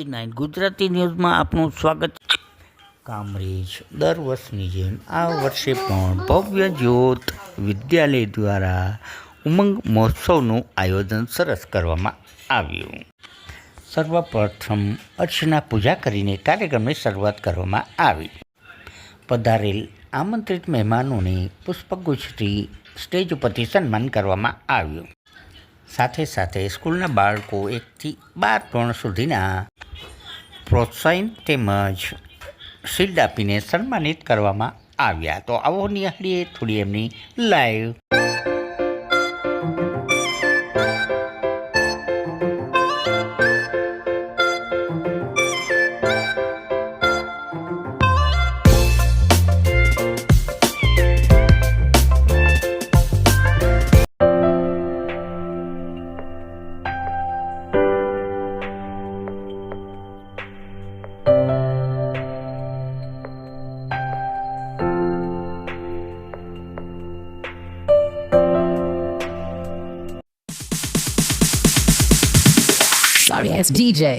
99 ગુજરાતી ન્યૂઝમાં આપનું સ્વાગત છે। કામરેજ દર વર્ષની જેમ આ વર્ષે પણ ભવ્ય જ્યોત વિદ્યાલય દ્વારા ઉમંગ મહોત્સવનું આયોજન સરસ કરવામાં આવ્યું। સર્વપ્રથમ અર્ચના પૂજા કરીને કાર્યક્રમની શરૂઆત કરવામાં આવી। પધારેલ આમંત્રિત મહેમાનોને પુષ્પગુચ્છથી સ્ટેજ ઉપરથી સન્માન કરવામાં આવ્યું। સાથે સાથે સ્કૂલના બાળકો 1 થી 12 ધોરણ સુધીના પ્રોત્સાહન તેમજ શિલ્ડ આપીને સન્માનિત કરવામાં આવ્યા। તો આવો નિહાળીએ થોડી એમની લાઈવ। Sorry, it's DJ.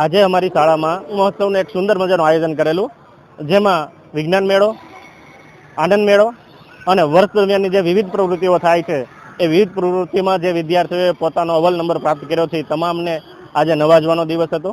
આજે અમારી શાળામાં મહોત્સવનું એક સુંદર મજાનું આયોજન કરેલું, જેમાં વિજ્ઞાન મેળો, આનંદ મેળો અને વર્ષ દરમિયાનની જે વિવિધ પ્રવૃત્તિઓ થાય છે એ વિવિધ પ્રવૃત્તિમાં જે વિદ્યાર્થીઓએ પોતાનો અવ્વલ નંબર પ્રાપ્ત કર્યો છે એ તમામને આજે નવાજવાનો દિવસ હતો।